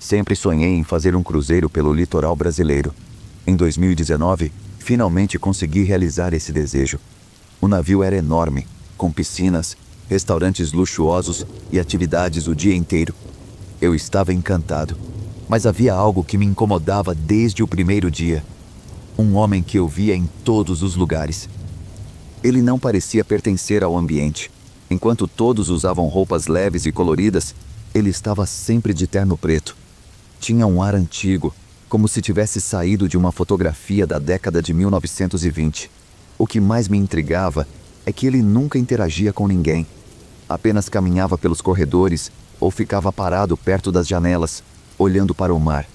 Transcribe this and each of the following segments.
Sempre sonhei em fazer um cruzeiro pelo litoral brasileiro. Em 2019, finalmente consegui realizar esse desejo. O navio era enorme, com piscinas, restaurantes luxuosos e atividades o dia inteiro. Eu estava encantado, mas havia algo que me incomodava desde o primeiro dia. Um homem que eu via em todos os lugares. Ele não parecia pertencer ao ambiente. Enquanto todos usavam roupas leves e coloridas, ele estava sempre de terno preto. Tinha um ar antigo, como se tivesse saído de uma fotografia da década de 1920. O que mais me intrigava é que ele nunca interagia com ninguém. Apenas caminhava pelos corredores ou ficava parado perto das janelas, olhando para o mar.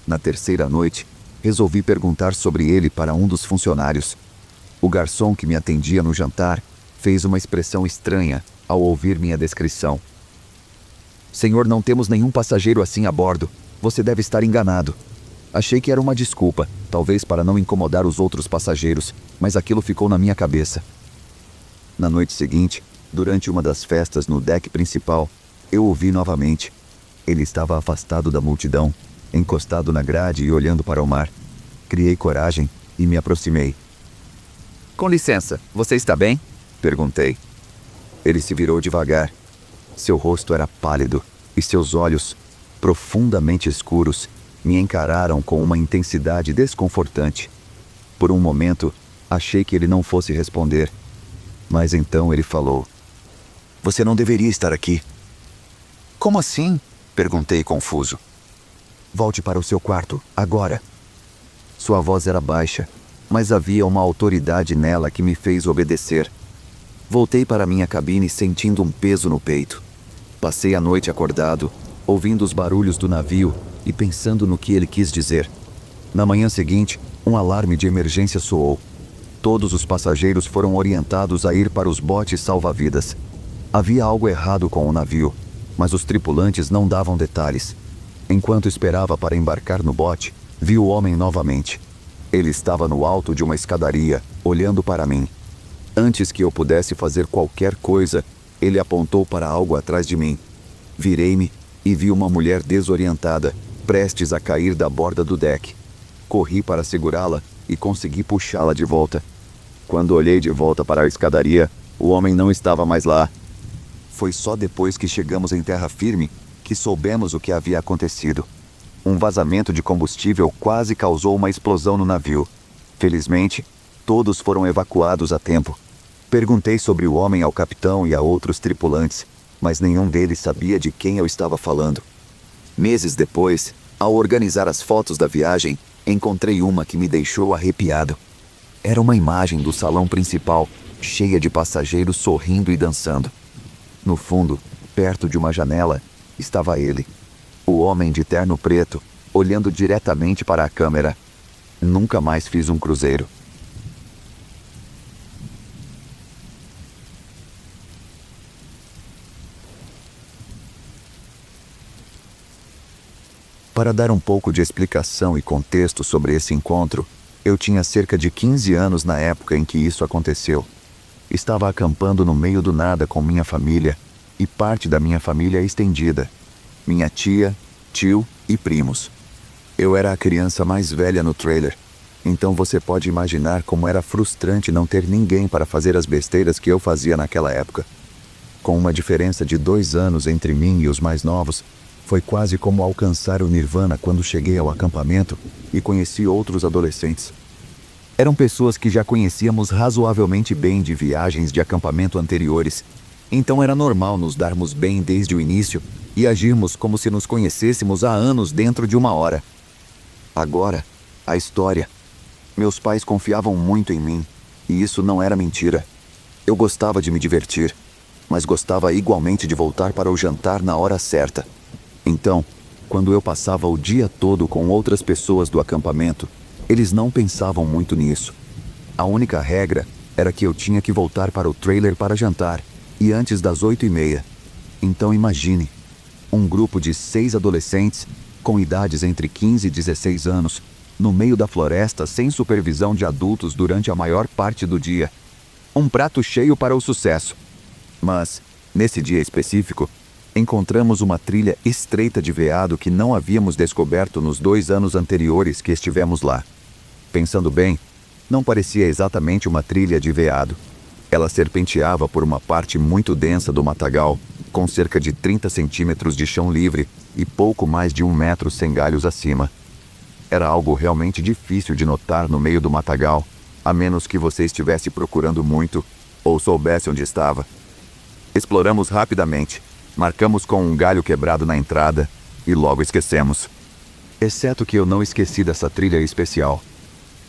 Na terceira noite, resolvi perguntar sobre ele para um dos funcionários. O garçom que me atendia no jantar fez uma expressão estranha ao ouvir minha descrição. "Senhor, não temos nenhum passageiro assim a bordo. Você deve estar enganado." Achei que era uma desculpa, talvez para não incomodar os outros passageiros, mas aquilo ficou na minha cabeça. Na noite seguinte, durante uma das festas no deck principal, eu o vi novamente. Ele estava afastado da multidão, encostado na grade e olhando para o mar. Criei coragem e me aproximei. "Com licença, você está bem?" perguntei. Ele se virou devagar. Seu rosto era pálido e seus olhos, profundamente escuros, me encararam com uma intensidade desconfortante. Por um momento, achei que ele não fosse responder. Mas então ele falou: "Você não deveria estar aqui." "Como assim?" perguntei confuso. "Volte para o seu quarto, agora." Sua voz era baixa, mas havia uma autoridade nela que me fez obedecer. Voltei para minha cabine sentindo um peso no peito. Passei a noite acordado, ouvindo os barulhos do navio e pensando no que ele quis dizer. Na manhã seguinte, um alarme de emergência soou. Todos os passageiros foram orientados a ir para os botes salva-vidas. Havia algo errado com o navio, mas os tripulantes não davam detalhes. Enquanto esperava para embarcar no bote, vi o homem novamente. Ele estava no alto de uma escadaria, olhando para mim. Antes que eu pudesse fazer qualquer coisa, ele apontou para algo atrás de mim. Virei-me e vi uma mulher desorientada, prestes a cair da borda do deck. Corri para segurá-la e consegui puxá-la de volta. Quando olhei de volta para a escadaria, o homem não estava mais lá. Foi só depois que chegamos em terra firme que soubemos o que havia acontecido. Um vazamento de combustível quase causou uma explosão no navio. Felizmente, todos foram evacuados a tempo. Perguntei sobre o homem ao capitão e a outros tripulantes, mas nenhum deles sabia de quem eu estava falando. Meses depois, ao organizar as fotos da viagem, encontrei uma que me deixou arrepiado. Era uma imagem do salão principal, cheia de passageiros sorrindo e dançando. No fundo, perto de uma janela, estava ele, o homem de terno preto, olhando diretamente para a câmera. Nunca mais fiz um cruzeiro. Para dar um pouco de explicação e contexto sobre esse encontro, eu tinha cerca de 15 anos na época em que isso aconteceu. Estava acampando no meio do nada com minha família e parte da minha família estendida. Minha tia, tio e primos. Eu era a criança mais velha no trailer, então você pode imaginar como era frustrante não ter ninguém para fazer as besteiras que eu fazia naquela época. Com uma diferença de 2 anos entre mim e os mais novos, foi quase como alcançar o nirvana quando cheguei ao acampamento e conheci outros adolescentes. Eram pessoas que já conhecíamos razoavelmente bem de viagens de acampamento anteriores, então era normal nos darmos bem desde o início e agirmos como se nos conhecêssemos há anos dentro de uma hora. Agora, a história. Meus pais confiavam muito em mim, e isso não era mentira. Eu gostava de me divertir, mas gostava igualmente de voltar para o jantar na hora certa. Então, quando eu passava o dia todo com outras pessoas do acampamento, eles não pensavam muito nisso. A única regra era que eu tinha que voltar para o trailer para jantar, e antes das 8h30. Então imagine, um grupo de 6 adolescentes, com idades entre 15 e 16 anos, no meio da floresta sem supervisão de adultos durante a maior parte do dia. Um prato cheio para o sucesso. Mas, nesse dia específico, Encontramos uma trilha estreita de veado que não havíamos descoberto nos 2 anos anteriores que estivemos lá. Pensando bem, não parecia exatamente uma trilha de veado. Ela serpenteava por uma parte muito densa do matagal, com cerca de 30 centímetros de chão livre e pouco mais de 1 metro sem galhos acima. Era algo realmente difícil de notar no meio do matagal, a menos que você estivesse procurando muito ou soubesse onde estava. Exploramos rapidamente, marcamos com um galho quebrado na entrada e logo esquecemos. Exceto que eu não esqueci dessa trilha especial.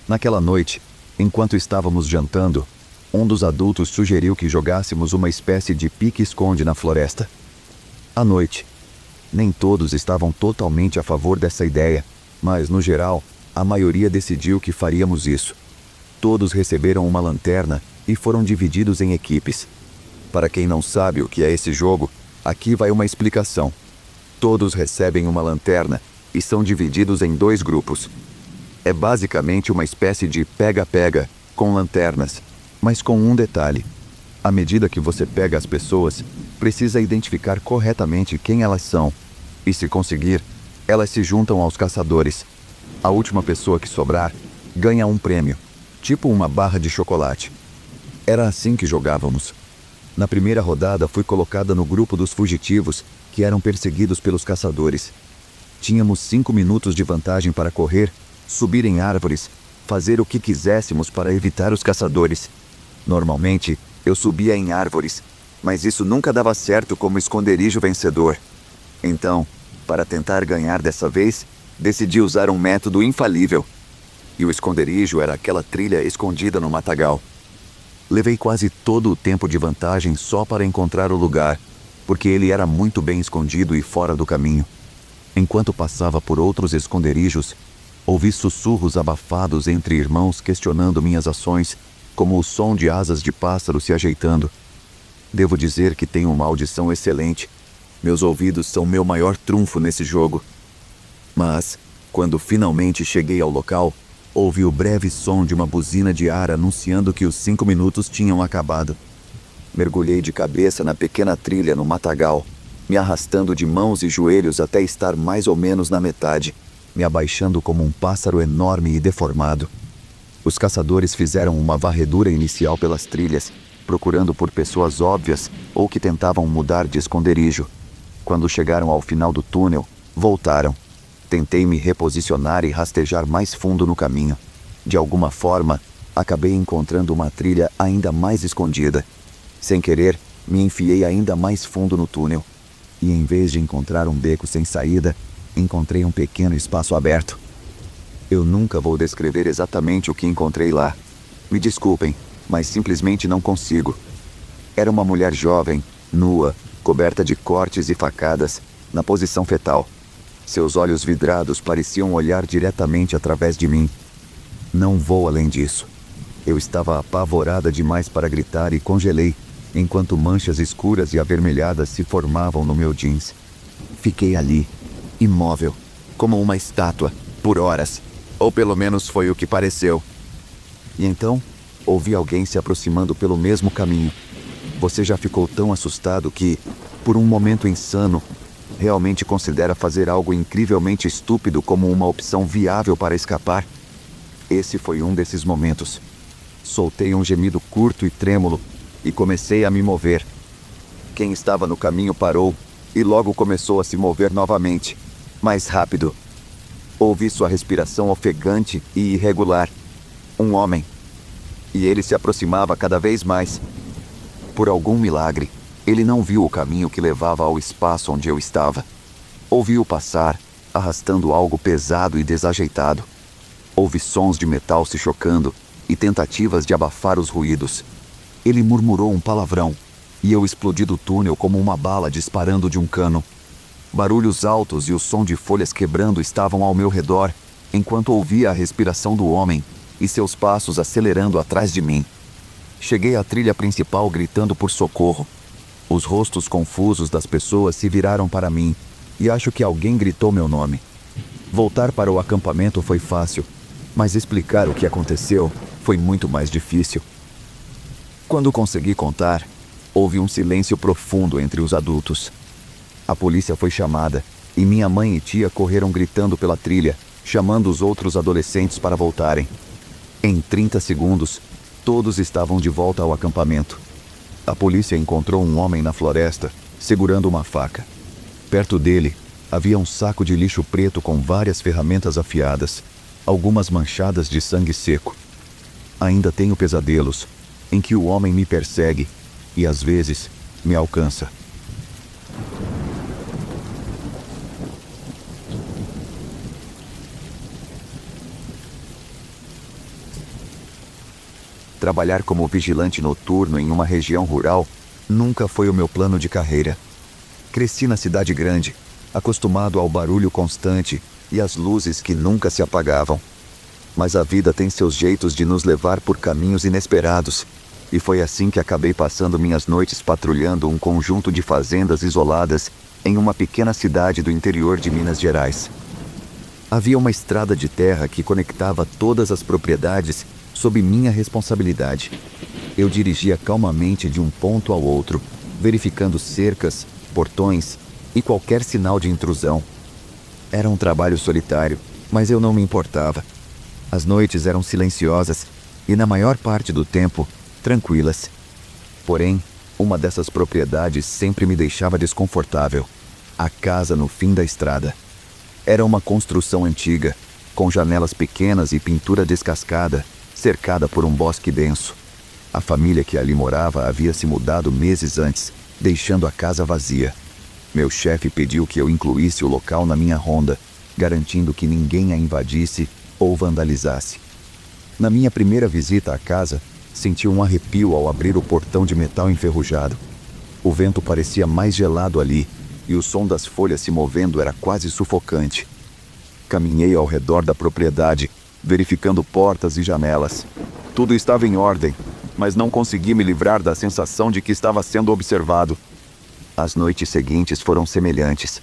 Naquela noite, enquanto estávamos jantando, um dos adultos sugeriu que jogássemos uma espécie de pique-esconde na floresta. À noite, nem todos estavam totalmente a favor dessa ideia, mas, no geral, a maioria decidiu que faríamos isso. Todos receberam uma lanterna e foram divididos em equipes. Para quem não sabe o que é esse jogo, aqui vai uma explicação. Todos recebem uma lanterna e são divididos em 2 grupos. É basicamente uma espécie de pega-pega com lanternas, mas com um detalhe. À medida que você pega as pessoas, precisa identificar corretamente quem elas são. E se conseguir, elas se juntam aos caçadores. A última pessoa que sobrar ganha um prêmio, tipo uma barra de chocolate. Era assim que jogávamos. Na primeira rodada fui colocada no grupo dos fugitivos que eram perseguidos pelos caçadores. Tínhamos 5 minutos de vantagem para correr, subir em árvores, fazer o que quiséssemos para evitar os caçadores. Normalmente, eu subia em árvores, mas isso nunca dava certo como esconderijo vencedor. Então, para tentar ganhar dessa vez, decidi usar um método infalível. E o esconderijo era aquela trilha escondida no matagal. Levei quase todo o tempo de vantagem só para encontrar o lugar, porque ele era muito bem escondido e fora do caminho. Enquanto passava por outros esconderijos, ouvi sussurros abafados entre irmãos questionando minhas ações, como o som de asas de pássaro se ajeitando. Devo dizer que tenho uma audição excelente. Meus ouvidos são meu maior trunfo nesse jogo. Mas, quando finalmente cheguei ao local, ouvi o breve som de uma buzina de ar anunciando que os 5 minutos tinham acabado. Mergulhei de cabeça na pequena trilha no matagal, me arrastando de mãos e joelhos até estar mais ou menos na metade, me abaixando como um pássaro enorme e deformado. Os caçadores fizeram uma varredura inicial pelas trilhas, procurando por pessoas óbvias ou que tentavam mudar de esconderijo. Quando chegaram ao final do túnel, voltaram. Tentei me reposicionar e rastejar mais fundo no caminho. De alguma forma, acabei encontrando uma trilha ainda mais escondida. Sem querer, me enfiei ainda mais fundo no túnel. E em vez de encontrar um beco sem saída, encontrei um pequeno espaço aberto. Eu nunca vou descrever exatamente o que encontrei lá. Me desculpem, mas simplesmente não consigo. Era uma mulher jovem, nua, coberta de cortes e facadas, na posição fetal. Seus olhos vidrados pareciam olhar diretamente através de mim. Não vou além disso. Eu estava apavorada demais para gritar e congelei, enquanto manchas escuras e avermelhadas se formavam no meu jeans. Fiquei ali, imóvel, como uma estátua, por horas. Ou pelo menos foi o que pareceu. E então, ouvi alguém se aproximando pelo mesmo caminho. Você já ficou tão assustado que, por um momento insano, realmente considera fazer algo incrivelmente estúpido como uma opção viável para escapar? Esse foi um desses momentos. Soltei um gemido curto e trêmulo e comecei a me mover. Quem estava no caminho parou e logo começou a se mover novamente, mais rápido. Ouvi sua respiração ofegante e irregular. Um homem. E ele se aproximava cada vez mais. Por algum milagre, ele não viu o caminho que levava ao espaço onde eu estava. Ouvi-o passar, arrastando algo pesado e desajeitado. Houve sons de metal se chocando e tentativas de abafar os ruídos. Ele murmurou um palavrão, e eu explodi do túnel como uma bala disparando de um cano. Barulhos altos e o som de folhas quebrando estavam ao meu redor, enquanto ouvia a respiração do homem e seus passos acelerando atrás de mim. Cheguei à trilha principal gritando por socorro. Os rostos confusos das pessoas se viraram para mim, e acho que alguém gritou meu nome. Voltar para o acampamento foi fácil, mas explicar o que aconteceu foi muito mais difícil. Quando consegui contar, houve um silêncio profundo entre os adultos. A polícia foi chamada e minha mãe e tia correram gritando pela trilha, chamando os outros adolescentes para voltarem. Em 30 segundos, todos estavam de volta ao acampamento. A polícia encontrou um homem na floresta, segurando uma faca. Perto dele, havia um saco de lixo preto com várias ferramentas afiadas, algumas manchadas de sangue seco. Ainda tenho pesadelos, em que o homem me persegue e, às vezes, me alcança. Trabalhar como vigilante noturno em uma região rural nunca foi o meu plano de carreira. Cresci na cidade grande, acostumado ao barulho constante e às luzes que nunca se apagavam. Mas a vida tem seus jeitos de nos levar por caminhos inesperados, e foi assim que acabei passando minhas noites patrulhando um conjunto de fazendas isoladas em uma pequena cidade do interior de Minas Gerais. Havia uma estrada de terra que conectava todas as propriedades sob minha responsabilidade. Eu dirigia calmamente de um ponto ao outro, verificando cercas, portões e qualquer sinal de intrusão. Era um trabalho solitário, mas eu não me importava. As noites eram silenciosas e, na maior parte do tempo, tranquilas. Porém, uma dessas propriedades sempre me deixava desconfortável: a casa no fim da estrada. Era uma construção antiga, com janelas pequenas e pintura descascada, cercada por um bosque denso. A família que ali morava havia se mudado meses antes, deixando a casa vazia. Meu chefe pediu que eu incluísse o local na minha ronda, garantindo que ninguém a invadisse ou vandalizasse. Na minha primeira visita à casa, senti um arrepio ao abrir o portão de metal enferrujado. O vento parecia mais gelado ali, e o som das folhas se movendo era quase sufocante. Caminhei ao redor da propriedade, verificando portas e janelas. Tudo estava em ordem, mas não consegui me livrar da sensação de que estava sendo observado. As noites seguintes foram semelhantes.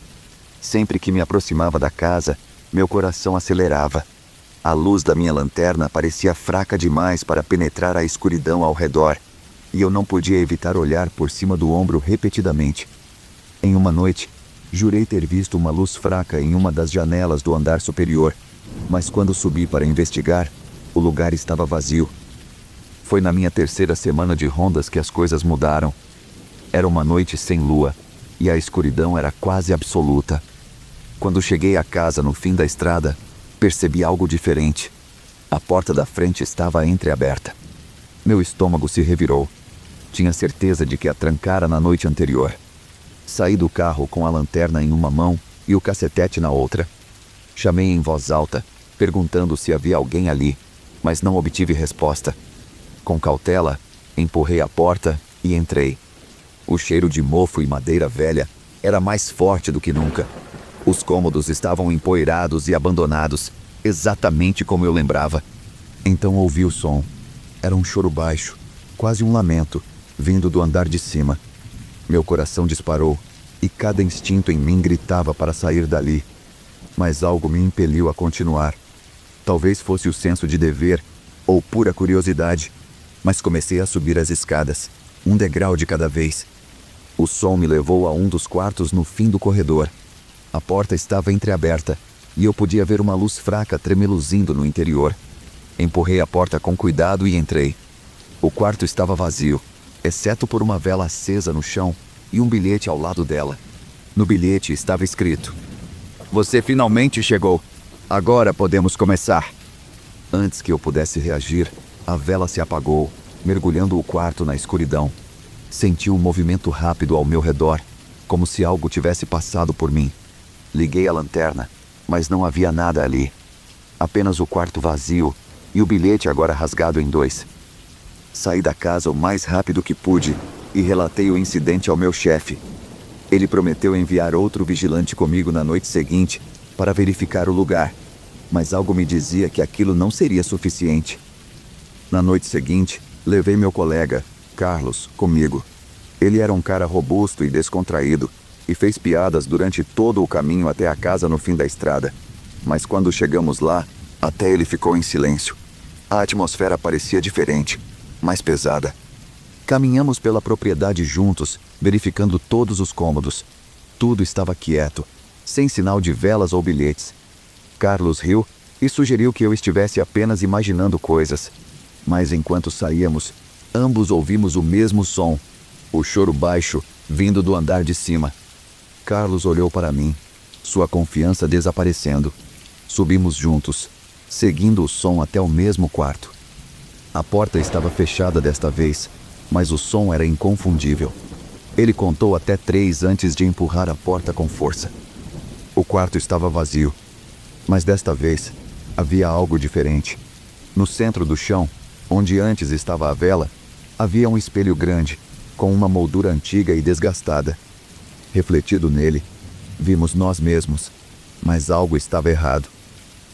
Sempre que me aproximava da casa, meu coração acelerava. A luz da minha lanterna parecia fraca demais para penetrar a escuridão ao redor, e eu não podia evitar olhar por cima do ombro repetidamente. Em uma noite, jurei ter visto uma luz fraca em uma das janelas do andar superior, mas quando subi para investigar, o lugar estava vazio. Foi na minha terceira semana de rondas que as coisas mudaram. Era uma noite sem lua, e a escuridão era quase absoluta. Quando cheguei à casa no fim da estrada, percebi algo diferente. A porta da frente estava entreaberta. Meu estômago se revirou. Tinha certeza de que a trancara na noite anterior. Saí do carro com a lanterna em uma mão e o cacetete na outra. Chamei em voz alta, perguntando se havia alguém ali, mas não obtive resposta. Com cautela, empurrei a porta e entrei. O cheiro de mofo e madeira velha era mais forte do que nunca. Os cômodos estavam empoeirados e abandonados, exatamente como eu lembrava. Então ouvi o som. Era um choro baixo, quase um lamento, vindo do andar de cima. Meu coração disparou, e cada instinto em mim gritava para sair dali. Mas algo me impeliu a continuar. Talvez fosse o senso de dever, ou pura curiosidade, mas comecei a subir as escadas, um degrau de cada vez. O som me levou a um dos quartos no fim do corredor. A porta estava entreaberta, e eu podia ver uma luz fraca tremeluzindo no interior. Empurrei a porta com cuidado e entrei. O quarto estava vazio, exceto por uma vela acesa no chão e um bilhete ao lado dela. No bilhete estava escrito: "Você finalmente chegou. Agora podemos começar." Antes que eu pudesse reagir, a vela se apagou, mergulhando o quarto na escuridão. Senti um movimento rápido ao meu redor, como se algo tivesse passado por mim. Liguei a lanterna, mas não havia nada ali. Apenas o quarto vazio e o bilhete agora rasgado em dois. Saí da casa o mais rápido que pude e relatei o incidente ao meu chefe. Ele prometeu enviar outro vigilante comigo na noite seguinte para verificar o lugar, mas algo me dizia que aquilo não seria suficiente. Na noite seguinte, levei meu colega, Carlos, comigo. Ele era um cara robusto e descontraído, e fez piadas durante todo o caminho até a casa no fim da estrada. Mas quando chegamos lá, até ele ficou em silêncio. A atmosfera parecia diferente, mais pesada. Caminhamos pela propriedade juntos, verificando todos os cômodos. Tudo estava quieto, sem sinal de velas ou bilhetes. Carlos riu e sugeriu que eu estivesse apenas imaginando coisas. Mas enquanto saíamos, ambos ouvimos o mesmo som, o choro baixo, vindo do andar de cima. Carlos olhou para mim, sua confiança desaparecendo. Subimos juntos, seguindo o som até o mesmo quarto. A porta estava fechada desta vez, mas o som era inconfundível. Ele contou até 3 antes de empurrar a porta com força. O quarto estava vazio, mas desta vez havia algo diferente. No centro do chão, onde antes estava a vela, havia um espelho grande, com uma moldura antiga e desgastada. Refletido nele, vimos nós mesmos, mas algo estava errado.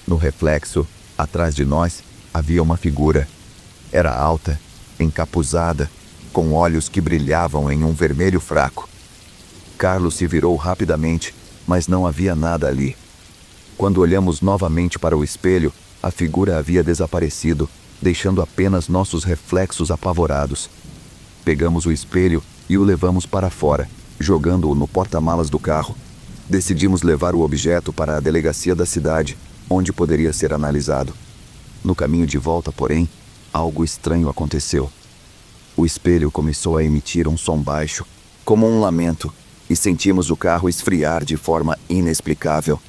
No reflexo, atrás de nós, havia uma figura. Era alta, encapuzada, com olhos que brilhavam em um vermelho fraco. Carlos se virou rapidamente, mas não havia nada ali. Quando olhamos novamente para o espelho, a figura havia desaparecido, deixando apenas nossos reflexos apavorados. Pegamos o espelho e o levamos para fora, jogando-o no porta-malas do carro. Decidimos levar o objeto para a delegacia da cidade, onde poderia ser analisado. No caminho de volta, porém, algo estranho aconteceu. O espelho começou a emitir um som baixo, como um lamento, e sentimos o carro esfriar de forma inexplicável.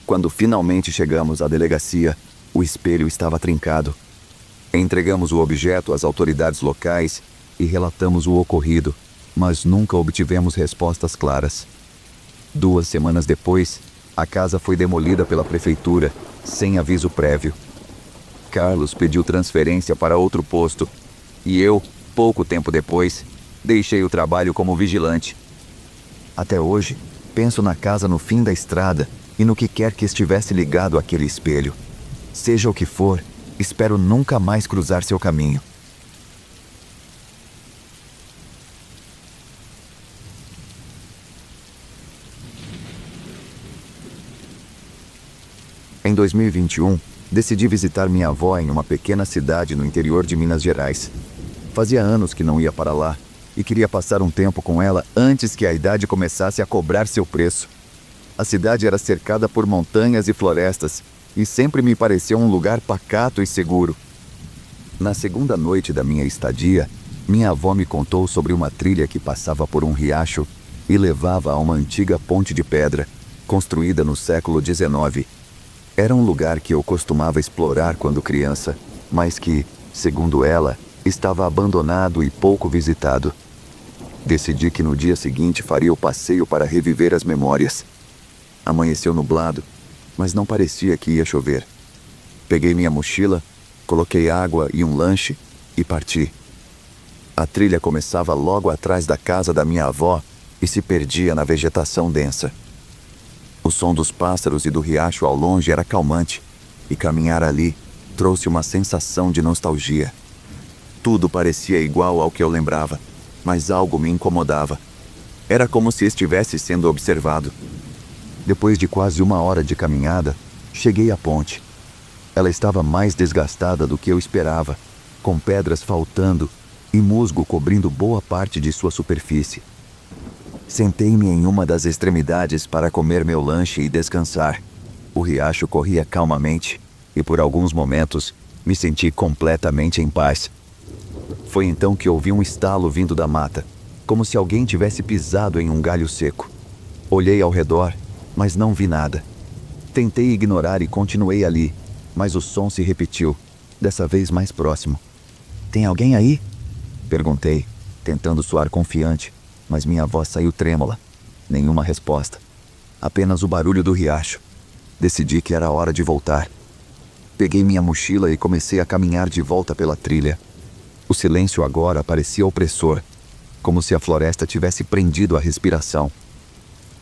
Quando finalmente chegamos à delegacia, o espelho estava trincado. Entregamos o objeto às autoridades locais e relatamos o ocorrido, mas nunca obtivemos respostas claras. 2 semanas depois, a casa foi demolida pela prefeitura, sem aviso prévio. Carlos pediu transferência para outro posto, e eu, pouco tempo depois, deixei o trabalho como vigilante. Até hoje, penso na casa no fim da estrada e no que quer que estivesse ligado àquele espelho. Seja o que for, espero nunca mais cruzar seu caminho. Em 2021, decidi visitar minha avó em uma pequena cidade no interior de Minas Gerais. Fazia anos que não ia para lá e queria passar um tempo com ela antes que a idade começasse a cobrar seu preço. A cidade era cercada por montanhas e florestas e sempre me pareceu um lugar pacato e seguro. Na segunda noite da minha estadia, minha avó me contou sobre uma trilha que passava por um riacho e levava a uma antiga ponte de pedra, construída no século XIX. Era um lugar que eu costumava explorar quando criança, mas que, segundo ela, estava abandonado e pouco visitado. Decidi que no dia seguinte faria o passeio para reviver as memórias. Amanheceu nublado, mas não parecia que ia chover. Peguei minha mochila, coloquei água e um lanche e parti. A trilha começava logo atrás da casa da minha avó e se perdia na vegetação densa. O som dos pássaros e do riacho ao longe era calmante, e caminhar ali trouxe uma sensação de nostalgia. Tudo parecia igual ao que eu lembrava, mas algo me incomodava. Era como se estivesse sendo observado. Depois de quase 1 hora de caminhada, cheguei à ponte. Ela estava mais desgastada do que eu esperava, com pedras faltando e musgo cobrindo boa parte de sua superfície. Sentei-me em uma das extremidades para comer meu lanche e descansar. O riacho corria calmamente e por alguns momentos me senti completamente em paz. Foi então que ouvi um estalo vindo da mata, como se alguém tivesse pisado em um galho seco. Olhei ao redor, mas não vi nada. Tentei ignorar e continuei ali, mas o som se repetiu, dessa vez mais próximo. "Tem alguém aí?" perguntei, tentando soar confiante, mas minha voz saiu trêmula. Nenhuma resposta. Apenas o barulho do riacho. Decidi que era hora de voltar. Peguei minha mochila e comecei a caminhar de volta pela trilha. O silêncio agora parecia opressor, como se a floresta tivesse prendido a respiração.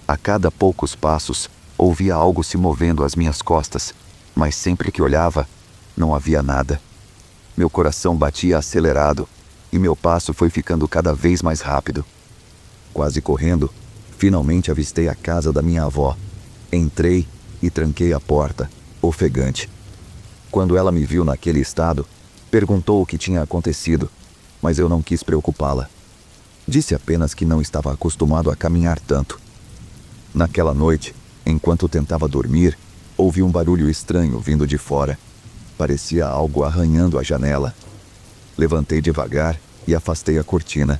A cada poucos passos, ouvia algo se movendo às minhas costas, mas sempre que olhava, não havia nada. Meu coração batia acelerado e meu passo foi ficando cada vez mais rápido. Quase correndo, finalmente avistei a casa da minha avó. Entrei e tranquei a porta, ofegante. Quando ela me viu naquele estado, perguntou o que tinha acontecido, mas eu não quis preocupá-la. Disse apenas que não estava acostumado a caminhar tanto. Naquela noite, enquanto tentava dormir, ouvi um barulho estranho vindo de fora. Parecia algo arranhando a janela. Levantei devagar e afastei a cortina.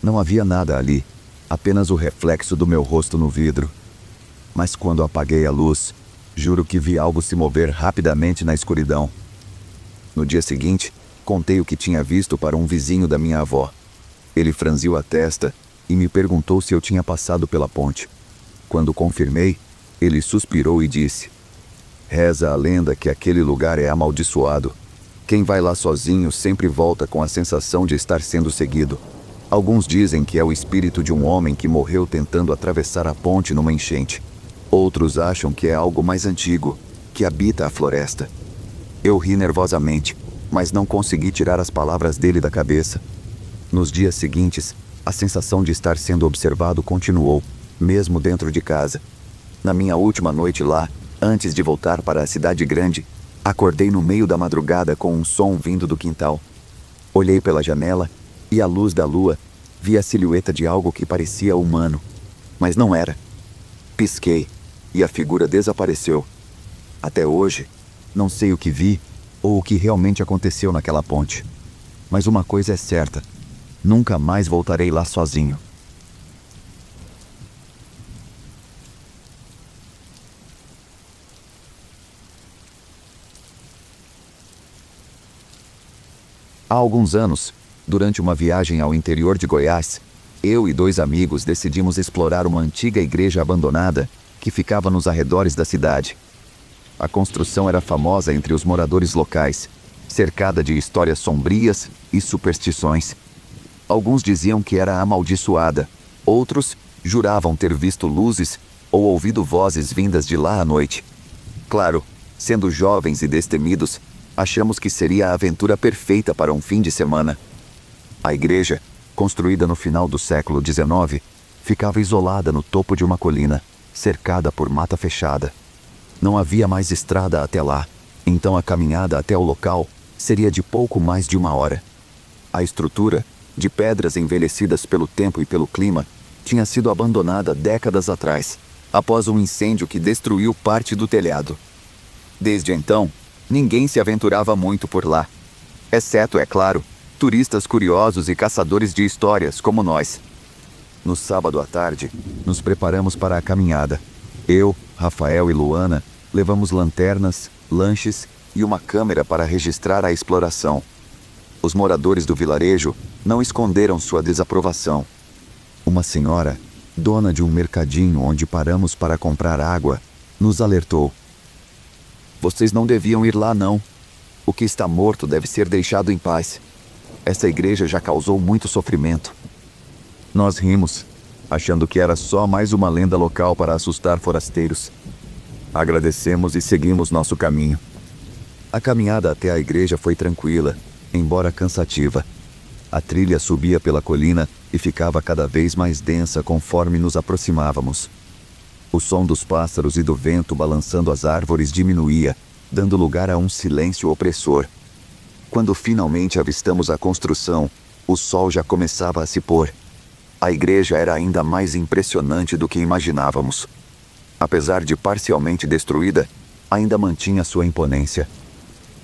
Não havia nada ali, apenas o reflexo do meu rosto no vidro. Mas quando apaguei a luz, juro que vi algo se mover rapidamente na escuridão. No dia seguinte, contei o que tinha visto para um vizinho da minha avó. Ele franziu a testa e me perguntou se eu tinha passado pela ponte. Quando confirmei, ele suspirou e disse: "Reza a lenda que aquele lugar é amaldiçoado. Quem vai lá sozinho sempre volta com a sensação de estar sendo seguido. Alguns dizem que é o espírito de um homem que morreu tentando atravessar a ponte numa enchente. Outros acham que é algo mais antigo, que habita a floresta." Eu ri nervosamente, mas não consegui tirar as palavras dele da cabeça. Nos dias seguintes, a sensação de estar sendo observado continuou, mesmo dentro de casa. Na minha última noite lá, antes de voltar para a cidade grande, acordei no meio da madrugada com um som vindo do quintal. Olhei pela janela e, à luz da lua, vi a silhueta de algo que parecia humano, mas não era. Pisquei e a figura desapareceu. Até hoje, não sei o que vi ou o que realmente aconteceu naquela ponte. Mas uma coisa é certa: nunca mais voltarei lá sozinho. Há alguns anos, durante uma viagem ao interior de Goiás, eu e 2 amigos decidimos explorar uma antiga igreja abandonada que ficava nos arredores da cidade. A construção era famosa entre os moradores locais, cercada de histórias sombrias e superstições. Alguns diziam que era amaldiçoada, outros juravam ter visto luzes ou ouvido vozes vindas de lá à noite. Claro, sendo jovens e destemidos, achamos que seria a aventura perfeita para um fim de semana. A igreja, construída no final do século XIX, ficava isolada no topo de uma colina, cercada por mata fechada. Não havia mais estrada até lá, então a caminhada até o local seria de pouco mais de 1 hora. A estrutura, de pedras envelhecidas pelo tempo e pelo clima, tinha sido abandonada décadas atrás, após um incêndio que destruiu parte do telhado. Desde então, ninguém se aventurava muito por lá, exceto, é claro, turistas curiosos e caçadores de histórias como nós. No sábado à tarde, nos preparamos para a caminhada. Eu, Rafael e Luana levamos lanternas, lanches e uma câmera para registrar a exploração. Os moradores do vilarejo não esconderam sua desaprovação. Uma senhora, dona de um mercadinho onde paramos para comprar água, nos alertou: "Vocês não deviam ir lá, não. O que está morto deve ser deixado em paz. Essa igreja já causou muito sofrimento." Nós rimos, achando que era só mais uma lenda local para assustar forasteiros. Agradecemos e seguimos nosso caminho. A caminhada até a igreja foi tranquila, embora cansativa. A trilha subia pela colina e ficava cada vez mais densa conforme nos aproximávamos. O som dos pássaros e do vento balançando as árvores diminuía, dando lugar a um silêncio opressor. Quando finalmente avistamos a construção, o sol já começava a se pôr. A igreja era ainda mais impressionante do que imaginávamos. Apesar de parcialmente destruída, ainda mantinha sua imponência.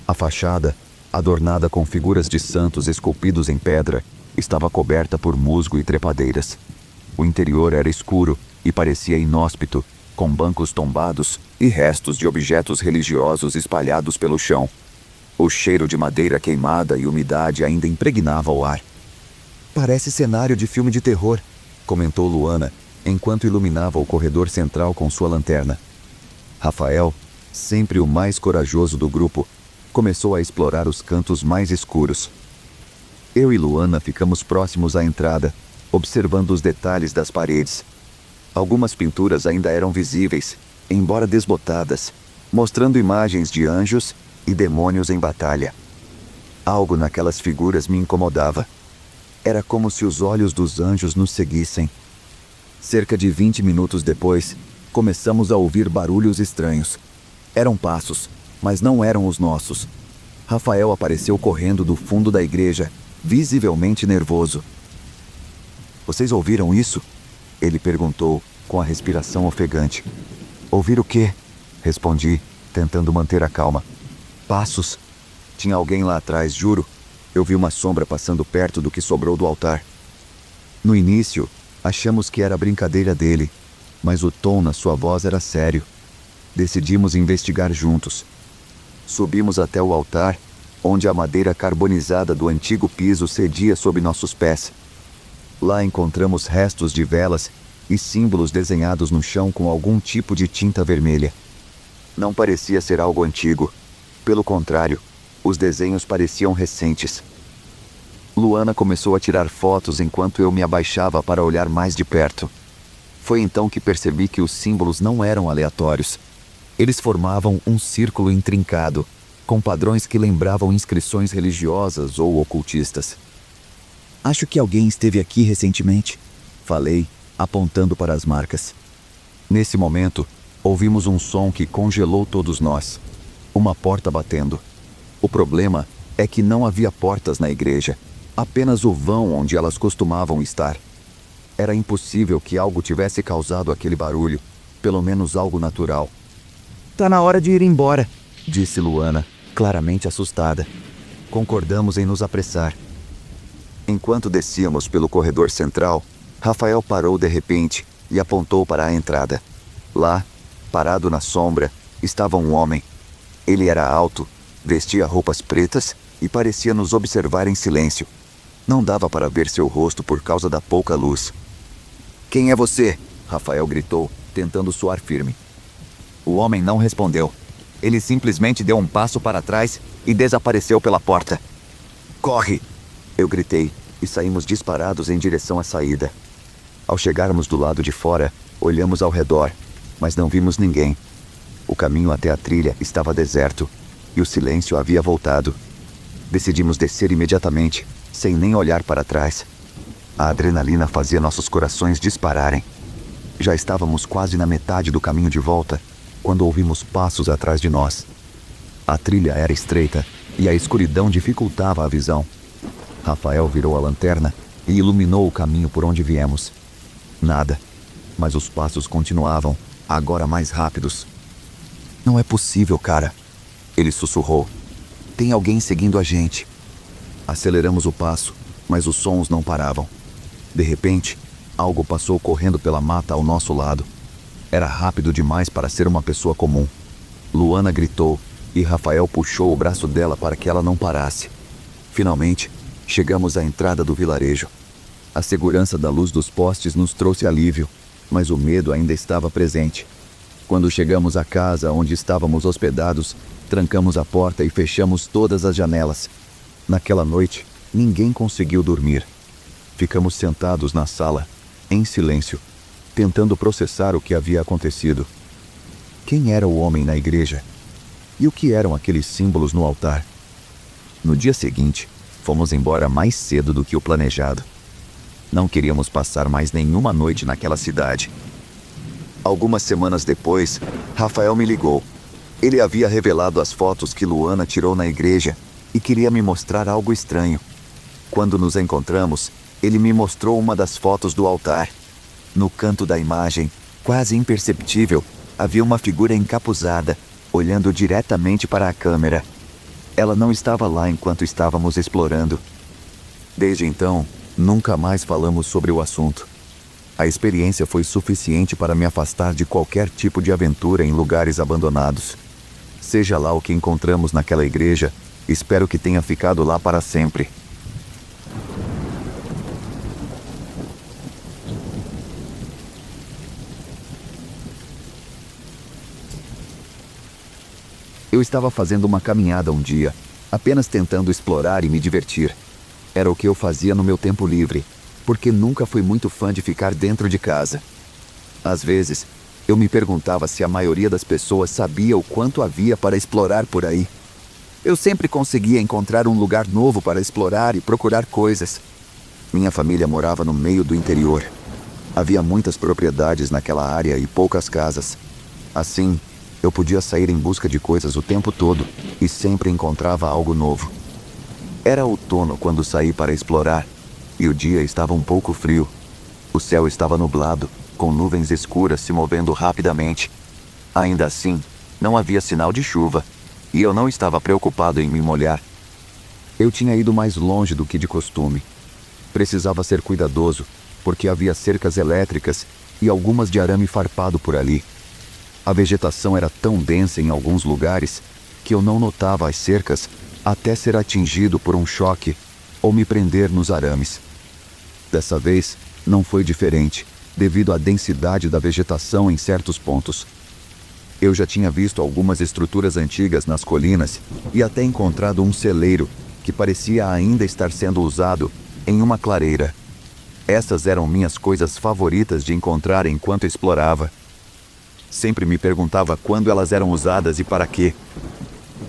A fachada, adornada com figuras de santos esculpidos em pedra, estava coberta por musgo e trepadeiras. O interior era escuro e parecia inóspito, com bancos tombados e restos de objetos religiosos espalhados pelo chão. O cheiro de madeira queimada e umidade ainda impregnava o ar. "Parece cenário de filme de terror", comentou Luana, enquanto iluminava o corredor central com sua lanterna. Rafael, sempre o mais corajoso do grupo, começou a explorar os cantos mais escuros. Eu e Luana ficamos próximos à entrada, observando os detalhes das paredes. Algumas pinturas ainda eram visíveis, embora desbotadas, mostrando imagens de anjos e demônios em batalha. Algo naquelas figuras me incomodava. Era como se os olhos dos anjos nos seguissem. Cerca de 20 minutos depois, começamos a ouvir barulhos estranhos. Eram passos, mas não eram os nossos. Rafael apareceu correndo do fundo da igreja, visivelmente nervoso. "Vocês ouviram isso?" ele perguntou, com a respiração ofegante. Ouvir o quê? Respondi, tentando manter a calma. Passos. Tinha alguém lá atrás, juro. Eu vi uma sombra passando perto do que sobrou do altar. No início, achamos que era brincadeira dele, mas o tom na sua voz era sério. Decidimos investigar juntos. Subimos até o altar, onde a madeira carbonizada do antigo piso cedia sob nossos pés. Lá encontramos restos de velas e símbolos desenhados no chão com algum tipo de tinta vermelha. Não parecia ser algo antigo. Pelo contrário, os desenhos pareciam recentes. Luana começou a tirar fotos enquanto eu me abaixava para olhar mais de perto. Foi então que percebi que os símbolos não eram aleatórios. Eles formavam um círculo intrincado, com padrões que lembravam inscrições religiosas ou ocultistas. Acho que alguém esteve aqui recentemente, falei, apontando para as marcas. Nesse momento, ouvimos um som que congelou todos nós. Uma porta batendo. O problema é que não havia portas na igreja, apenas o vão onde elas costumavam estar. Era impossível que algo tivesse causado aquele barulho, pelo menos algo natural. Tá na hora de ir embora, disse Luana, claramente assustada. Concordamos em nos apressar. Enquanto descíamos pelo corredor central, Rafael parou de repente e apontou para a entrada. Lá, parado na sombra, estava um homem. Ele era alto, vestia roupas pretas e parecia nos observar em silêncio. Não dava para ver seu rosto por causa da pouca luz. Quem é você? Rafael gritou, tentando soar firme. O homem não respondeu. Ele simplesmente deu um passo para trás e desapareceu pela porta. Corre! Eu gritei e saímos disparados em direção à saída. Ao chegarmos do lado de fora, olhamos ao redor, mas não vimos ninguém. O caminho até a trilha estava deserto e o silêncio havia voltado. Decidimos descer imediatamente, sem nem olhar para trás. A adrenalina fazia nossos corações dispararem. Já estávamos quase na metade do caminho de volta, quando ouvimos passos atrás de nós. A trilha era estreita e a escuridão dificultava a visão. Rafael virou a lanterna e iluminou o caminho por onde viemos. Nada, mas os passos continuavam, agora mais rápidos. Não é possível, cara, ele sussurrou. Tem alguém seguindo a gente. Aceleramos o passo, mas os sons não paravam. De repente, algo passou correndo pela mata ao nosso lado. Era rápido demais para ser uma pessoa comum. Luana gritou e Rafael puxou o braço dela para que ela não parasse. Finalmente, chegamos à entrada do vilarejo. A segurança da luz dos postes nos trouxe alívio, mas o medo ainda estava presente. Quando chegamos à casa onde estávamos hospedados, trancamos a porta e fechamos todas as janelas. Naquela noite, ninguém conseguiu dormir. Ficamos sentados na sala, em silêncio, tentando processar o que havia acontecido. Quem era o homem na igreja? E o que eram aqueles símbolos no altar? No dia seguinte, fomos embora mais cedo do que o planejado. Não queríamos passar mais nenhuma noite naquela cidade. Algumas semanas depois, Rafael me ligou. Ele havia revelado as fotos que Luana tirou na igreja e queria me mostrar algo estranho. Quando nos encontramos, ele me mostrou uma das fotos do altar. No canto da imagem, quase imperceptível, havia uma figura encapuzada, olhando diretamente para a câmera. Ela não estava lá enquanto estávamos explorando. Desde então, nunca mais falamos sobre o assunto. A experiência foi suficiente para me afastar de qualquer tipo de aventura em lugares abandonados. Seja lá o que encontramos naquela igreja, espero que tenha ficado lá para sempre. Eu estava fazendo uma caminhada um dia, apenas tentando explorar e me divertir. Era o que eu fazia no meu tempo livre, porque nunca fui muito fã de ficar dentro de casa. Às vezes, eu me perguntava se a maioria das pessoas sabia o quanto havia para explorar por aí. Eu sempre conseguia encontrar um lugar novo para explorar e procurar coisas. Minha família morava no meio do interior. Havia muitas propriedades naquela área e poucas casas. Assim, eu podia sair em busca de coisas o tempo todo e sempre encontrava algo novo. Era outono quando saí para explorar e o dia estava um pouco frio. O céu estava nublado com nuvens escuras se movendo rapidamente. Ainda assim, não havia sinal de chuva, e eu não estava preocupado em me molhar. Eu tinha ido mais longe do que de costume. Precisava ser cuidadoso, porque havia cercas elétricas e algumas de arame farpado por ali. A vegetação era tão densa em alguns lugares que eu não notava as cercas até ser atingido por um choque ou me prender nos arames. Dessa vez, não foi diferente, devido à densidade da vegetação em certos pontos. Eu já tinha visto algumas estruturas antigas nas colinas e até encontrado um celeiro que parecia ainda estar sendo usado em uma clareira. Essas eram minhas coisas favoritas de encontrar enquanto explorava. Sempre me perguntava quando elas eram usadas e para quê.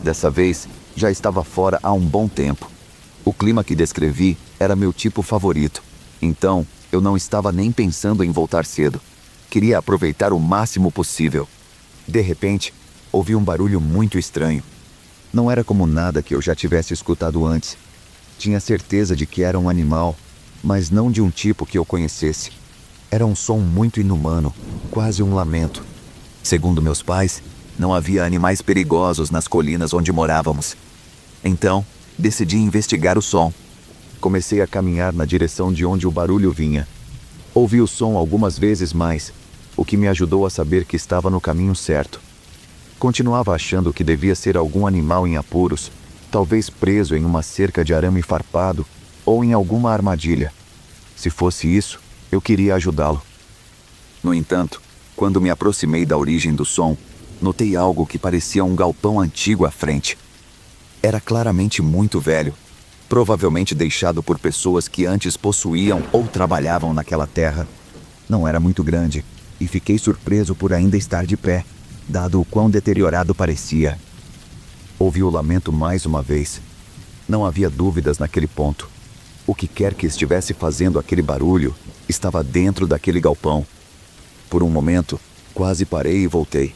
Dessa vez, já estava fora há um bom tempo. O clima que descrevi era meu tipo favorito, então eu não estava nem pensando em voltar cedo. Queria aproveitar o máximo possível. De repente, ouvi um barulho muito estranho. Não era como nada que eu já tivesse escutado antes. Tinha certeza de que era um animal, mas não de um tipo que eu conhecesse. Era um som muito inumano, quase um lamento. Segundo meus pais, não havia animais perigosos nas colinas onde morávamos. Então, decidi investigar o som. Comecei a caminhar na direção de onde o barulho vinha. Ouvi o som algumas vezes mais, o que me ajudou a saber que estava no caminho certo. Continuava achando que devia ser algum animal em apuros, talvez preso em uma cerca de arame farpado ou em alguma armadilha. Se fosse isso, eu queria ajudá-lo. No entanto, quando me aproximei da origem do som, notei algo que parecia um galpão antigo à frente. Era claramente muito velho, provavelmente deixado por pessoas que antes possuíam ou trabalhavam naquela terra. Não era muito grande, e fiquei surpreso por ainda estar de pé, dado o quão deteriorado parecia. Ouvi o lamento mais uma vez. Não havia dúvidas naquele ponto. O que quer que estivesse fazendo aquele barulho estava dentro daquele galpão. Por um momento, quase parei e voltei.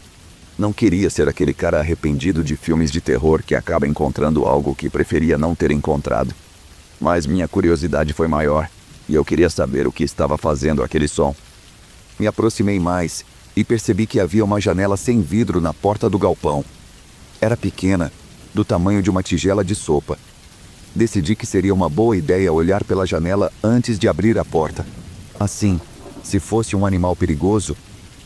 Não queria ser aquele cara arrependido de filmes de terror que acaba encontrando algo que preferia não ter encontrado. Mas minha curiosidade foi maior, e eu queria saber o que estava fazendo aquele som. Me aproximei mais e percebi que havia uma janela sem vidro na porta do galpão. Era pequena, do tamanho de uma tigela de sopa. Decidi que seria uma boa ideia olhar pela janela antes de abrir a porta. Assim, se fosse um animal perigoso,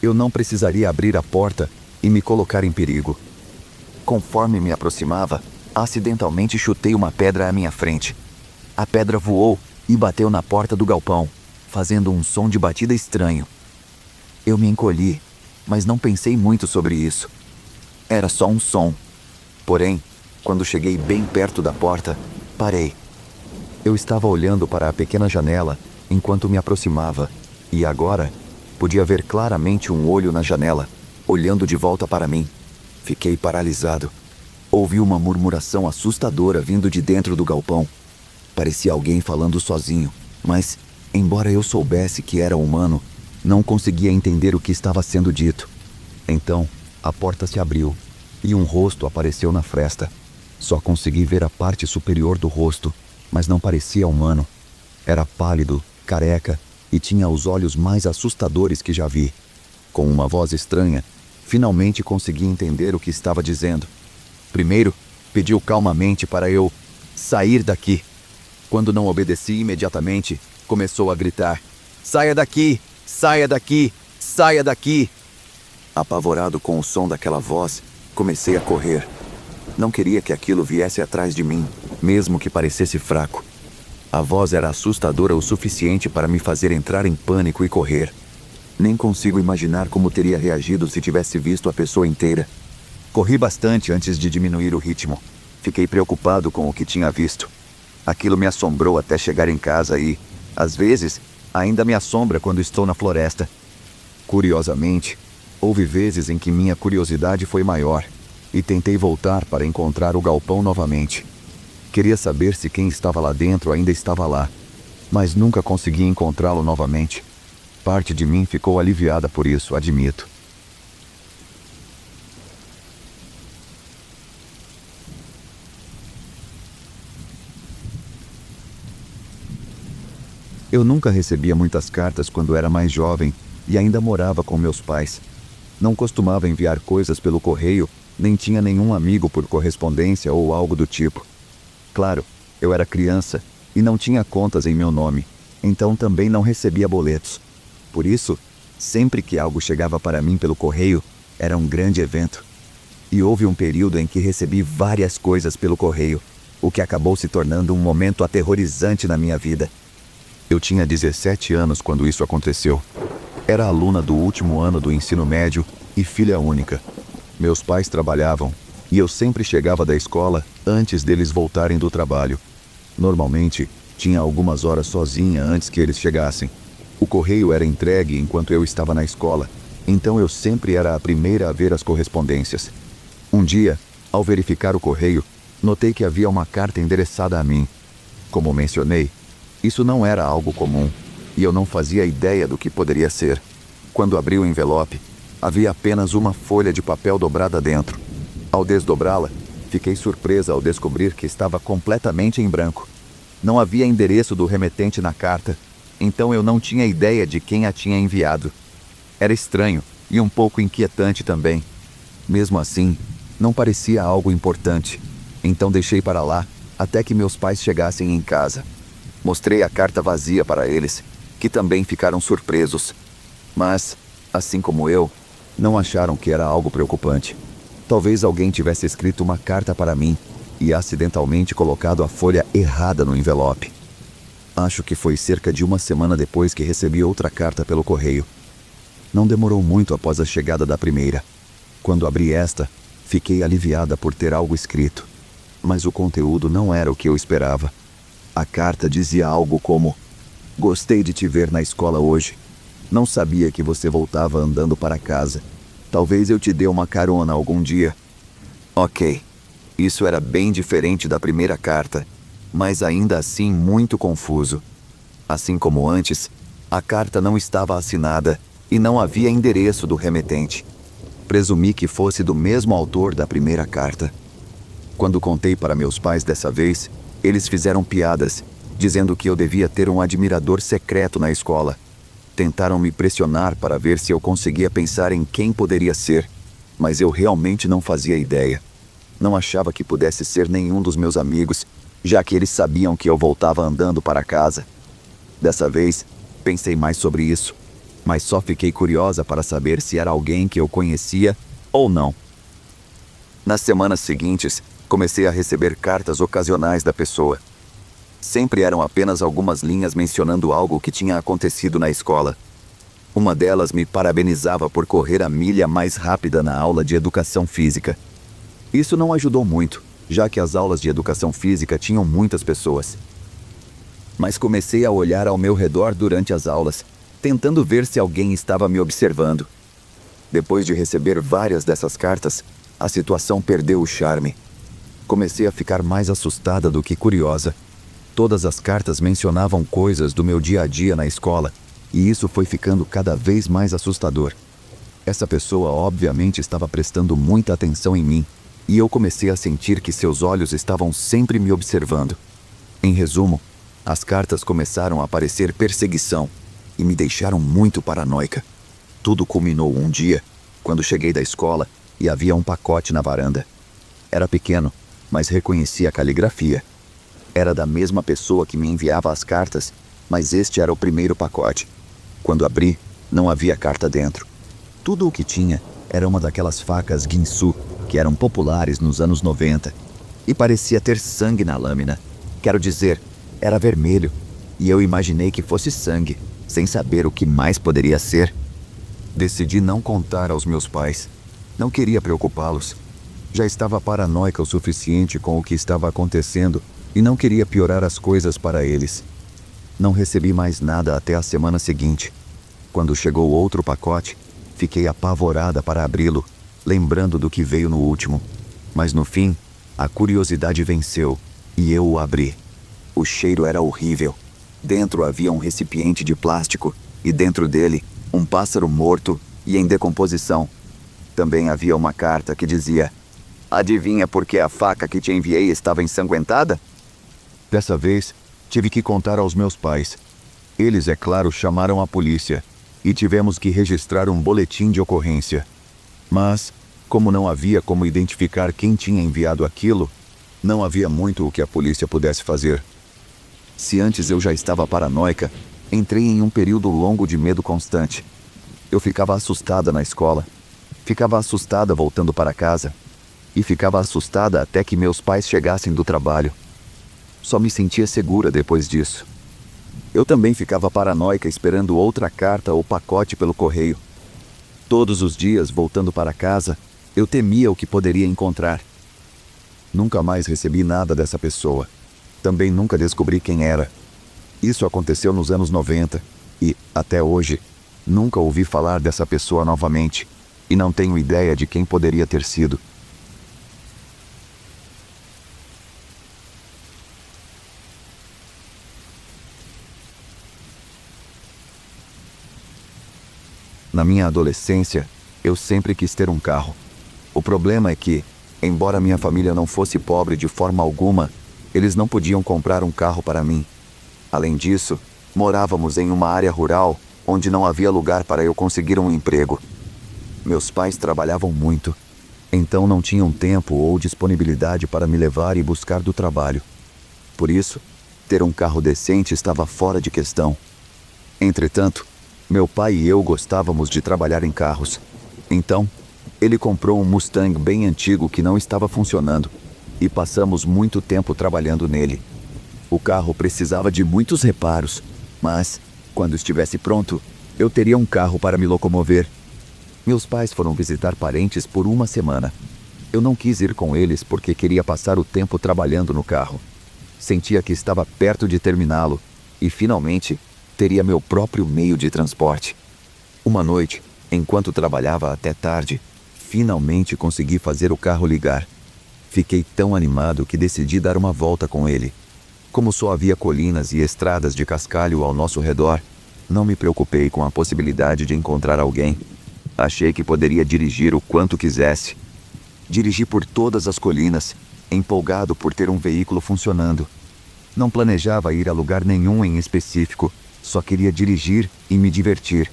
eu não precisaria abrir a porta e me colocar em perigo. Conforme me aproximava, acidentalmente chutei uma pedra à minha frente. A pedra voou e bateu na porta do galpão, fazendo um som de batida estranho. Eu me encolhi, mas não pensei muito sobre isso. Era só um som. Porém, quando cheguei bem perto da porta, parei. Eu estava olhando para a pequena janela enquanto me aproximava, e agora podia ver claramente um olho na janela, olhando de volta para mim. Fiquei paralisado. Ouvi uma murmuração assustadora vindo de dentro do galpão. Parecia alguém falando sozinho, mas, embora eu soubesse que era humano, não conseguia entender o que estava sendo dito. Então, a porta se abriu e um rosto apareceu na fresta. Só consegui ver a parte superior do rosto, mas não parecia humano. Era pálido, careca e tinha os olhos mais assustadores que já vi. Com uma voz estranha, finalmente consegui entender o que estava dizendo. Primeiro, pediu calmamente para eu sair daqui. Quando não obedeci imediatamente, começou a gritar: "Saia daqui! Saia daqui! Saia daqui!" Apavorado com o som daquela voz, comecei a correr. Não queria que aquilo viesse atrás de mim, mesmo que parecesse fraco. A voz era assustadora o suficiente para me fazer entrar em pânico e correr. Nem consigo imaginar como teria reagido se tivesse visto a pessoa inteira. Corri bastante antes de diminuir o ritmo. Fiquei preocupado com o que tinha visto. Aquilo me assombrou até chegar em casa e, às vezes, ainda me assombra quando estou na floresta. Curiosamente, houve vezes em que minha curiosidade foi maior e tentei voltar para encontrar o galpão novamente. Queria saber se quem estava lá dentro ainda estava lá, mas nunca consegui encontrá-lo novamente. Parte de mim ficou aliviada por isso, admito. Eu nunca recebia muitas cartas quando era mais jovem, e ainda morava com meus pais. Não costumava enviar coisas pelo correio, nem tinha nenhum amigo por correspondência ou algo do tipo. Claro, eu era criança e não tinha contas em meu nome, então também não recebia boletos. Por isso, sempre que algo chegava para mim pelo correio, era um grande evento. E houve um período em que recebi várias coisas pelo correio, o que acabou se tornando um momento aterrorizante na minha vida. Eu tinha 17 anos quando isso aconteceu. Era aluna do último ano do ensino médio e filha única. Meus pais trabalhavam e eu sempre chegava da escola antes deles voltarem do trabalho. Normalmente, tinha algumas horas sozinha antes que eles chegassem. O correio era entregue enquanto eu estava na escola, então eu sempre era a primeira a ver as correspondências. Um dia, ao verificar o correio, notei que havia uma carta endereçada a mim. Como mencionei, isso não era algo comum, e eu não fazia ideia do que poderia ser. Quando abri o envelope, havia apenas uma folha de papel dobrada dentro. Ao desdobrá-la, fiquei surpresa ao descobrir que estava completamente em branco. Não havia endereço do remetente na carta, então eu não tinha ideia de quem a tinha enviado. Era estranho e um pouco inquietante também. Mesmo assim, não parecia algo importante, então deixei para lá até que meus pais chegassem em casa. Mostrei a carta vazia para eles, que também ficaram surpresos. Mas, assim como eu, não acharam que era algo preocupante. Talvez alguém tivesse escrito uma carta para mim e acidentalmente colocado a folha errada no envelope. Acho que foi cerca de uma semana depois que recebi outra carta pelo correio. Não demorou muito após a chegada da primeira. Quando abri esta, fiquei aliviada por ter algo escrito. Mas o conteúdo não era o que eu esperava. A carta dizia algo como: "Gostei de te ver na escola hoje. Não sabia que você voltava andando para casa. Talvez eu te dê uma carona algum dia." Ok, isso era bem diferente da primeira carta, mas ainda assim muito confuso. Assim como antes, a carta não estava assinada e não havia endereço do remetente. Presumi que fosse do mesmo autor da primeira carta. Quando contei para meus pais dessa vez, eles fizeram piadas, dizendo que eu devia ter um admirador secreto na escola. Tentaram me pressionar para ver se eu conseguia pensar em quem poderia ser, mas eu realmente não fazia ideia. Não achava que pudesse ser nenhum dos meus amigos, já que eles sabiam que eu voltava andando para casa. Dessa vez, pensei mais sobre isso, mas só fiquei curiosa para saber se era alguém que eu conhecia ou não. Nas semanas seguintes, comecei a receber cartas ocasionais da pessoa. Sempre eram apenas algumas linhas mencionando algo que tinha acontecido na escola. Uma delas me parabenizava por correr a milha mais rápida na aula de educação física. Isso não ajudou muito, já que as aulas de educação física tinham muitas pessoas. Mas comecei a olhar ao meu redor durante as aulas, tentando ver se alguém estava me observando. Depois de receber várias dessas cartas, a situação perdeu o charme. Comecei a ficar mais assustada do que curiosa. Todas as cartas mencionavam coisas do meu dia a dia na escola, e isso foi ficando cada vez mais assustador. Essa pessoa obviamente estava prestando muita atenção em mim, e eu comecei a sentir que seus olhos estavam sempre me observando. Em resumo, as cartas começaram a parecer perseguição, e me deixaram muito paranoica. Tudo culminou um dia, quando cheguei da escola e havia um pacote na varanda. Era pequeno, mas reconheci a caligrafia. Era da mesma pessoa que me enviava as cartas, mas este era o primeiro pacote. Quando abri, não havia carta dentro. Tudo o que tinha era uma daquelas facas Ginsu, que eram populares nos anos 90, e parecia ter sangue na lâmina. Quero dizer, era vermelho, e eu imaginei que fosse sangue, sem saber o que mais poderia ser. Decidi não contar aos meus pais. Não queria preocupá-los. Já estava paranoica o suficiente com o que estava acontecendo e não queria piorar as coisas para eles. Não recebi mais nada até a semana seguinte. Quando chegou outro pacote, fiquei apavorada para abri-lo, lembrando do que veio no último. Mas no fim, a curiosidade venceu e eu o abri. O cheiro era horrível. Dentro havia um recipiente de plástico e dentro dele um pássaro morto e em decomposição. Também havia uma carta que dizia: "Adivinha por que a faca que te enviei estava ensanguentada?" Dessa vez, tive que contar aos meus pais. Eles, é claro, chamaram a polícia, e tivemos que registrar um boletim de ocorrência. Mas, como não havia como identificar quem tinha enviado aquilo, não havia muito o que a polícia pudesse fazer. Se antes eu já estava paranoica, entrei em um período longo de medo constante. Eu ficava assustada na escola, ficava assustada voltando para casa, e ficava assustada até que meus pais chegassem do trabalho. Só me sentia segura depois disso. Eu também ficava paranoica esperando outra carta ou pacote pelo correio. Todos os dias, voltando para casa, eu temia o que poderia encontrar. Nunca mais recebi nada dessa pessoa. Também nunca descobri quem era. Isso aconteceu nos anos 90 e, até hoje, nunca ouvi falar dessa pessoa novamente e não tenho ideia de quem poderia ter sido. Na minha adolescência, eu sempre quis ter um carro. O problema é que, embora minha família não fosse pobre de forma alguma, eles não podiam comprar um carro para mim. Além disso, morávamos em uma área rural onde não havia lugar para eu conseguir um emprego. Meus pais trabalhavam muito, então não tinham tempo ou disponibilidade para me levar e buscar do trabalho. Por isso, ter um carro decente estava fora de questão. Entretanto, meu pai e eu gostávamos de trabalhar em carros. Então, ele comprou um Mustang bem antigo que não estava funcionando e passamos muito tempo trabalhando nele. O carro precisava de muitos reparos, mas, quando estivesse pronto, eu teria um carro para me locomover. Meus pais foram visitar parentes por uma semana. Eu não quis ir com eles porque queria passar o tempo trabalhando no carro. Sentia que estava perto de terminá-lo e, finalmente, teria meu próprio meio de transporte. Uma noite, enquanto trabalhava até tarde, finalmente consegui fazer o carro ligar. Fiquei tão animado que decidi dar uma volta com ele. Como só havia colinas e estradas de cascalho ao nosso redor, não me preocupei com a possibilidade de encontrar alguém. Achei que poderia dirigir o quanto quisesse. Dirigi por todas as colinas, empolgado por ter um veículo funcionando. Não planejava ir a lugar nenhum em específico, só queria dirigir e me divertir.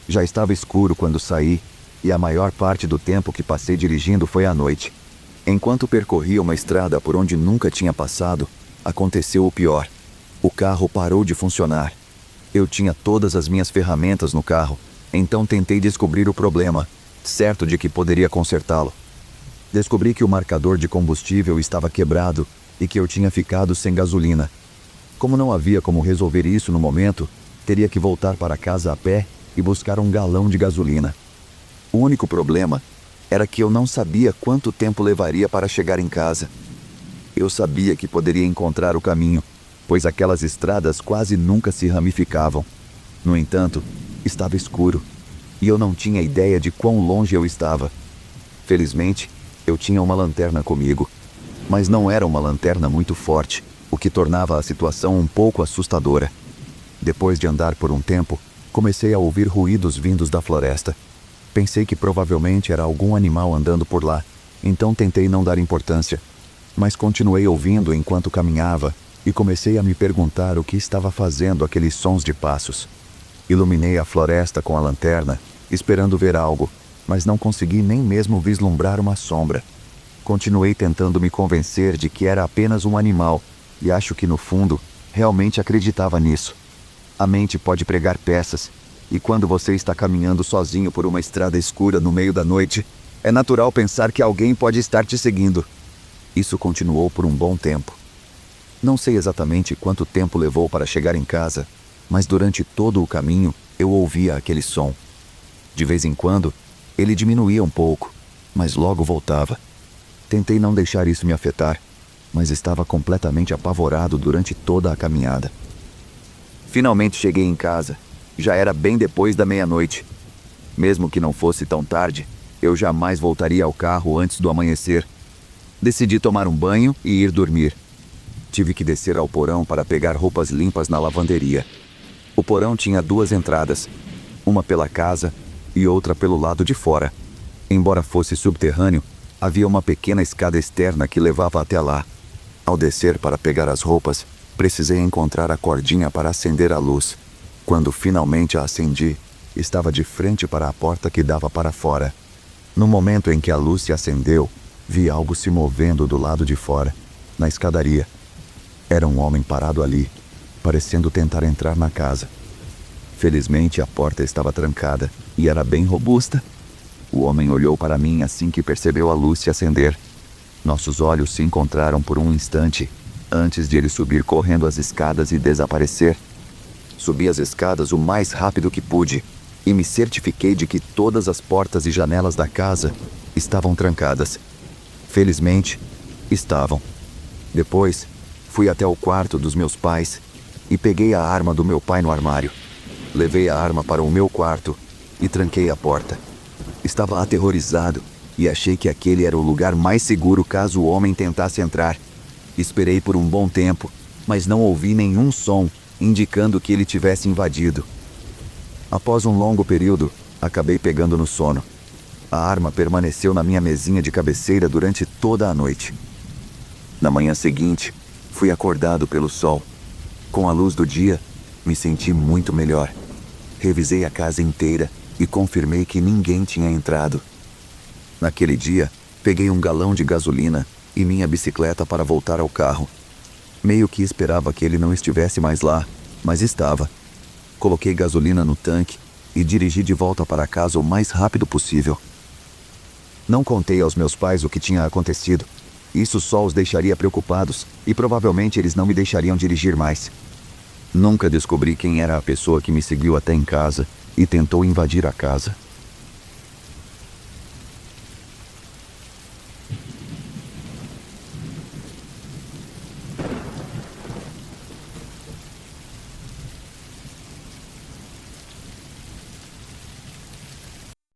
Já estava escuro quando saí, e a maior parte do tempo que passei dirigindo foi à noite. Enquanto percorria uma estrada por onde nunca tinha passado, aconteceu o pior. O carro parou de funcionar. Eu tinha todas as minhas ferramentas no carro, então tentei descobrir o problema, certo de que poderia consertá-lo. Descobri que o marcador de combustível estava quebrado e que eu tinha ficado sem gasolina. Como não havia como resolver isso no momento, teria que voltar para casa a pé e buscar um galão de gasolina. O único problema era que eu não sabia quanto tempo levaria para chegar em casa. Eu sabia que poderia encontrar o caminho, pois aquelas estradas quase nunca se ramificavam. No entanto, estava escuro, e eu não tinha ideia de quão longe eu estava. Felizmente, eu tinha uma lanterna comigo, mas não era uma lanterna muito forte, o que tornava a situação um pouco assustadora. Depois de andar por um tempo, comecei a ouvir ruídos vindos da floresta. Pensei que provavelmente era algum animal andando por lá, então tentei não dar importância. Mas continuei ouvindo enquanto caminhava e comecei a me perguntar o que estava fazendo aqueles sons de passos. Iluminei a floresta com a lanterna, esperando ver algo, mas não consegui nem mesmo vislumbrar uma sombra. Continuei tentando me convencer de que era apenas um animal, e acho que no fundo, realmente acreditava nisso. A mente pode pregar peças, e quando você está caminhando sozinho por uma estrada escura no meio da noite, é natural pensar que alguém pode estar te seguindo. Isso continuou por um bom tempo. Não sei exatamente quanto tempo levou para chegar em casa, mas durante todo o caminho eu ouvia aquele som. De vez em quando, ele diminuía um pouco, mas logo voltava. Tentei não deixar isso me afetar, mas estava completamente apavorado durante toda a caminhada. Finalmente cheguei em casa. Já era bem depois da meia-noite. Mesmo que não fosse tão tarde, eu jamais voltaria ao carro antes do amanhecer. Decidi tomar um banho e ir dormir. Tive que descer ao porão para pegar roupas limpas na lavanderia. O porão tinha 2 entradas, uma pela casa e outra pelo lado de fora. Embora fosse subterrâneo, havia uma pequena escada externa que levava até lá. Ao descer para pegar as roupas, precisei encontrar a cordinha para acender a luz. Quando finalmente a acendi, estava de frente para a porta que dava para fora. No momento em que a luz se acendeu, vi algo se movendo do lado de fora, na escadaria. Era um homem parado ali, parecendo tentar entrar na casa. Felizmente, a porta estava trancada e era bem robusta. O homem olhou para mim assim que percebeu a luz se acender. Nossos olhos se encontraram por um instante, antes de ele subir correndo as escadas e desaparecer. Subi as escadas o mais rápido que pude e me certifiquei de que todas as portas e janelas da casa estavam trancadas. Felizmente, estavam. Depois, fui até o quarto dos meus pais e peguei a arma do meu pai no armário. Levei a arma para o meu quarto e tranquei a porta. Estava aterrorizado e achei que aquele era o lugar mais seguro caso o homem tentasse entrar. Esperei por um bom tempo, mas não ouvi nenhum som indicando que ele tivesse invadido. Após um longo período, acabei pegando no sono. A arma permaneceu na minha mesinha de cabeceira durante toda a noite. Na manhã seguinte, fui acordado pelo sol. Com a luz do dia, me senti muito melhor. Revisei a casa inteira e confirmei que ninguém tinha entrado. Naquele dia, peguei um galão de gasolina e minha bicicleta para voltar ao carro. Meio que esperava que ele não estivesse mais lá, mas estava. Coloquei gasolina no tanque e dirigi de volta para casa o mais rápido possível. Não contei aos meus pais o que tinha acontecido. Isso só os deixaria preocupados e provavelmente eles não me deixariam dirigir mais. Nunca descobri quem era a pessoa que me seguiu até em casa e tentou invadir a casa.